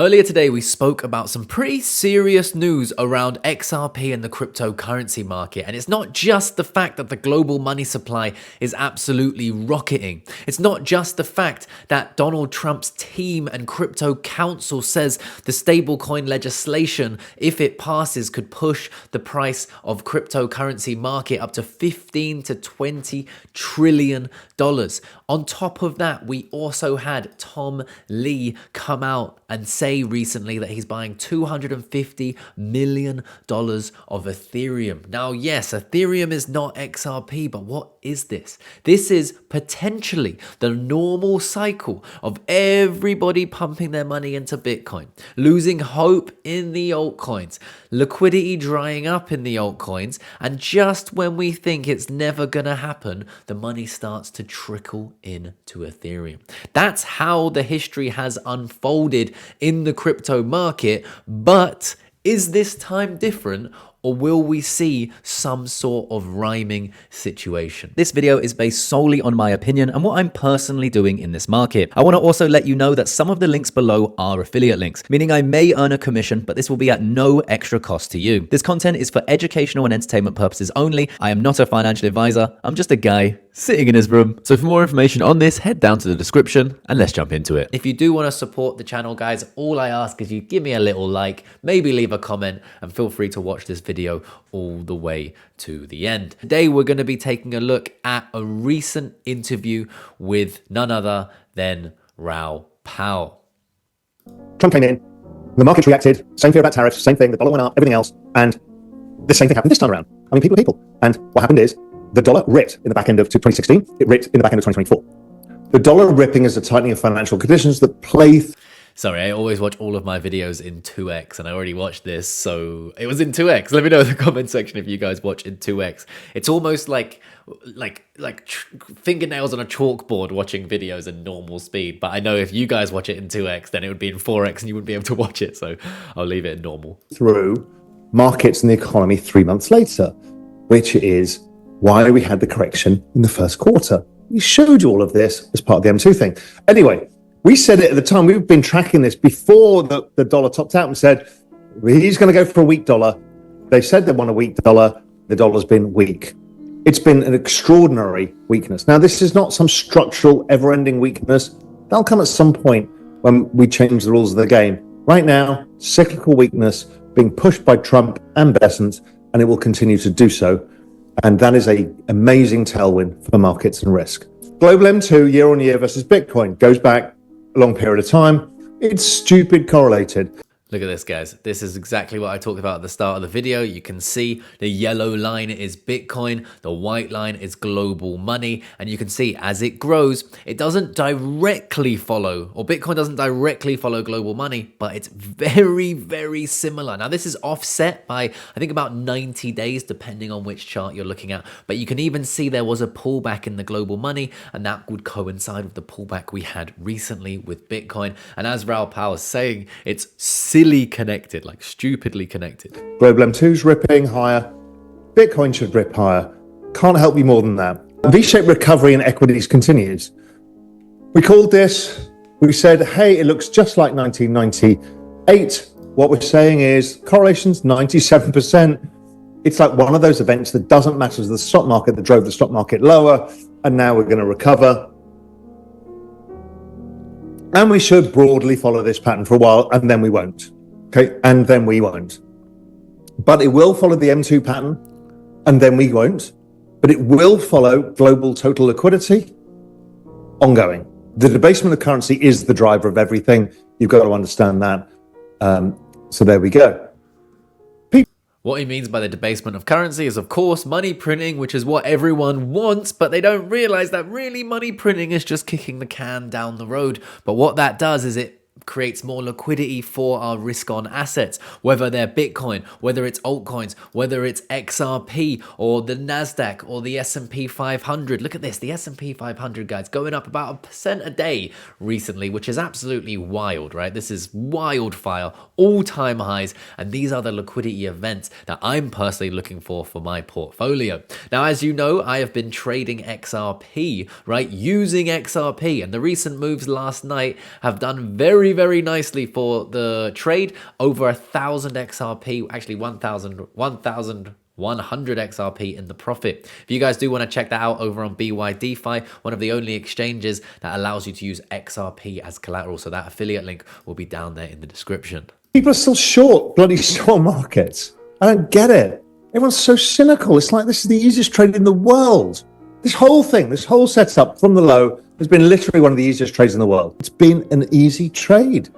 Earlier today, we spoke about some pretty serious news around XRP and the cryptocurrency market. And it's not just the fact that the global money supply is absolutely rocketing. It's not just the fact that Donald Trump's team and crypto council says the stablecoin legislation, if it passes, could push the price of cryptocurrency market up to $15 to $20 trillion. On top of that, we also had Tom Lee come out and say recently that he's buying $250 million of Ethereum. Now, yes, Ethereum is not XRP, but what is this? This is potentially the normal cycle of everybody pumping their money into Bitcoin, losing hope in the altcoins, liquidity drying up in the altcoins, and just when we think it's never gonna happen, the money starts to trickle into Ethereum. That's how the history has unfolded in the crypto market, but is this time different? Or will we see some sort of rhyming situation? This video is based solely on my opinion and what I'm personally doing in this market. I want to also let you know that some of the links below are affiliate links, meaning I may earn a commission, but this will be at no extra cost to you. This content is for educational and entertainment purposes only. I am not a financial advisor. I'm just a guy sitting in his room. So for more information on this, head down to the description and let's jump into it. If you do want to support the channel, guys, all I ask is you give me a little like, maybe leave a comment, and feel free to watch this video all the way to the end. Today, we're going to be taking a look at a recent interview with none other than Raoul Pal. Trump came in, the markets reacted, same fear about tariffs, same thing, the dollar went up, everything else, and the same thing happened this time around. I mean, people are people. And what happened is, the dollar ripped in the back end of 2016, it ripped in the back end of 2024. The dollar ripping is a tightening of financial conditions that play... Sorry, I always watch all of my videos in 2x, and I already watched this, so it was in 2x. Let me know in the comment section if you guys watch in 2x. It's almost like fingernails on a chalkboard watching videos in normal speed, but I know if you guys watch it in 2x, then it would be in 4x and you wouldn't be able to watch it, so I'll leave it in normal. Through markets and the economy 3 months later, which is why we had the correction in the first quarter. We showed you all of this as part of the M2 thing. Anyway, we said it at the time. We've been tracking this before the dollar topped out and said, he's going to go for a weak dollar. They said they want a weak dollar. The dollar's been weak. It's been an extraordinary weakness. Now, this is not some structural, ever-ending weakness. That'll come at some point when we change the rules of the game. Right now, cyclical weakness being pushed by Trump and Bessent, and it will continue to do so. And that is an amazing tailwind for markets and risk. Global M2 year on year versus Bitcoin goes back a long period of time. It's stupid correlated. Look at this, guys. This is exactly what I talked about at the start of the video. You can see the yellow line is Bitcoin, the white line is global money, and you can see as it grows, it doesn't directly follow, or Bitcoin doesn't directly follow global money, but it's very, very similar. Now, this is offset by, I think, about 90 days, depending on which chart you're looking at, but you can even see there was a pullback in the global money, and that would coincide with the pullback we had recently with Bitcoin. And as Raoul Pal is saying, it's silly connected, like stupidly connected. Global M2's ripping higher. Bitcoin should rip higher. Can't help you more than that. V-shaped recovery in equities continues. We called this. We said, hey, it looks just like 1998. What we're saying is correlation's 97%. It's like one of those events that doesn't matter to the stock market that drove the stock market lower, and now we're going to recover. And we should broadly follow this pattern for a while, and then we won't. Okay, and then we won't. But it will follow the M2 pattern, and then we won't. But it will follow global total liquidity ongoing. The debasement of currency is the driver of everything. You've got to understand that. So there we go. What he means by the debasement of currency is, of course, money printing, which is what everyone wants, but they don't realize that really money printing is just kicking the can down the road. But what that does is it creates more liquidity for our risk-on assets, whether they're Bitcoin, whether it's altcoins, whether it's XRP or the NASDAQ or the S&P 500. Look at this, the S&P 500, guys, going up about 1% a day recently, which is absolutely wild, right? This is wildfire, all-time highs, and these are the liquidity events that I'm personally looking for my portfolio. Now, as you know, I have been trading XRP, right, using XRP, and the recent moves last night have done very very, very nicely for the trade. Over 1,000 XRP, actually 1,100 XRP in the profit. If you guys do want to check that out over on BYDFI, one of the only exchanges that allows you to use XRP as collateral. So that affiliate link will be down there in the description. People are still short bloody stock markets. I don't get it. Everyone's so cynical. It's like this is the easiest trade in the world. This whole thing, this whole setup from the low has been literally one of the easiest trades in the world. It's been an easy trade.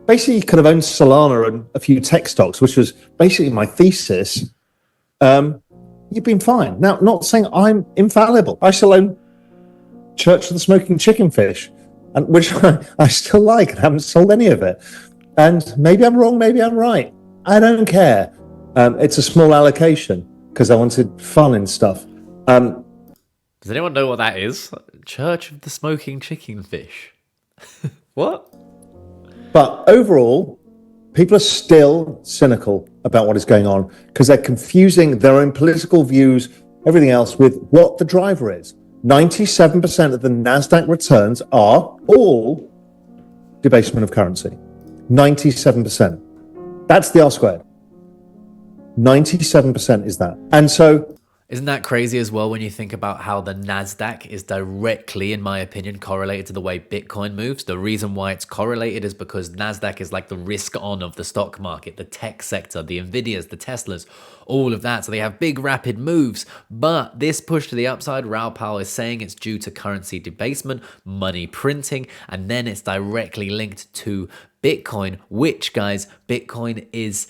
Basically, you could have owned Solana and a few tech stocks, which was basically my thesis. You've been fine. Now, not saying I'm infallible. I still own Church of the Smoking Chicken Fish, and which I still like and haven't sold any of it. And maybe I'm wrong, maybe I'm right. I don't care. It's a small allocation because I wanted fun and stuff. Does anyone know what that is? Church of the Smoking Chicken Fish. What? But overall, people are still cynical about what is going on because they're confusing their own political views, everything else, with what the driver is. 97% of the NASDAQ returns are all debasement of currency. 97%. That's the R squared. 97% is that. And so isn't that crazy as well when you think about how the NASDAQ is directly, in my opinion, correlated to the way Bitcoin moves? The reason why it's correlated is because NASDAQ is like the risk on of the stock market, the tech sector, the Nvidias, the Teslas, all of that. So they have big rapid moves. But this push to the upside, Raoul Pal is saying it's due to currency debasement, money printing, and then it's directly linked to Bitcoin, which, guys, Bitcoin is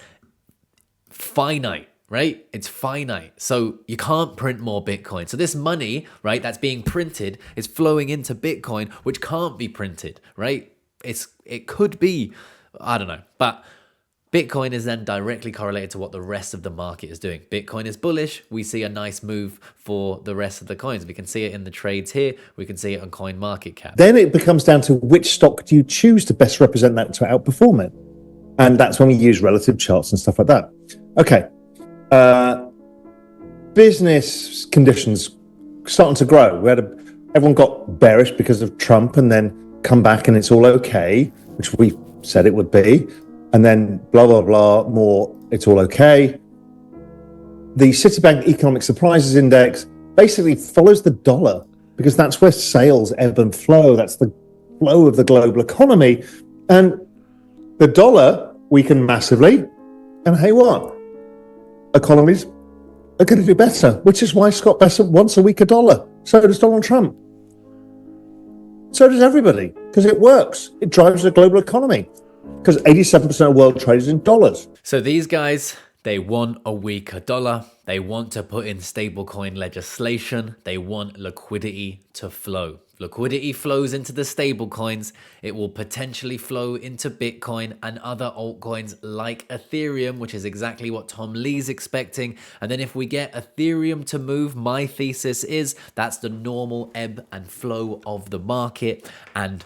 finite. Right? It's finite. So you can't print more Bitcoin. So this money, right, that's being printed is flowing into Bitcoin, which can't be printed, right? It could be, I don't know. But Bitcoin is then directly correlated to what the rest of the market is doing. Bitcoin is bullish. We see a nice move for the rest of the coins. We can see it in the trades here. We can see it on CoinMarketCap. then it becomes down to which stock do you choose to best represent that to outperform it. And that's when we use relative charts and stuff like that. Okay. Business conditions starting to grow. Everyone got bearish because of Trump and then come back and it's all okay, which we said it would be. And then blah, blah, blah, more, it's all okay. The Citibank Economic Surprises Index basically follows the dollar because that's where sales ebb and flow. That's the flow of the global economy. And the dollar weakened massively. And hey, what? Economies are going to do better, which is why Scott Bessent wants a weaker dollar. So does Donald Trump. So does everybody, because it works. It drives the global economy, because 87% of world trade is in dollars. So these guys, they want a weaker dollar. They want to put in stablecoin legislation. They want liquidity to flow. Liquidity flows into the stablecoins. It will potentially flow into Bitcoin and other altcoins like Ethereum, which is exactly what Tom Lee's expecting. And then if we get Ethereum to move, my thesis is that's the normal ebb and flow of the market. And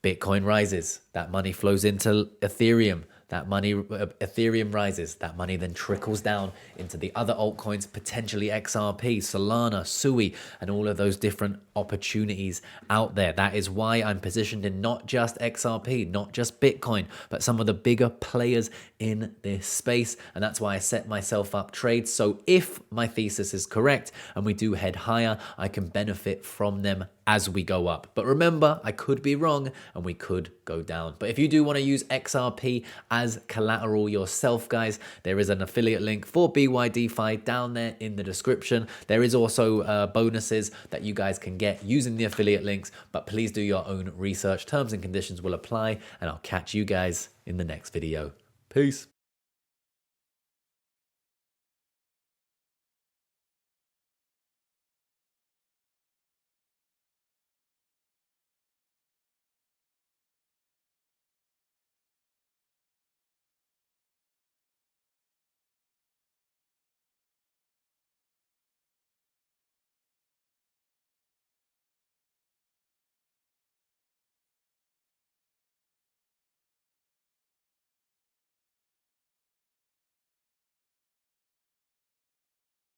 Bitcoin rises. That money flows into Ethereum. That money, Ethereum rises. That money then trickles down into the other altcoins, potentially XRP, Solana, Sui, and all of those different opportunities out there. That is why I'm positioned in not just XRP, not just Bitcoin, but some of the bigger players in this space. And that's why I set myself up trades. So if my thesis is correct and we do head higher, I can benefit from them as we go up. But remember, I could be wrong and we could go down. But if you do want to use XRP as collateral yourself, guys, there is an affiliate link for BYDFI down there in the description. There is also bonuses that you guys can get using the affiliate links, but please do your own research. Terms and conditions will apply, and I'll catch you guys in the next video. Peace.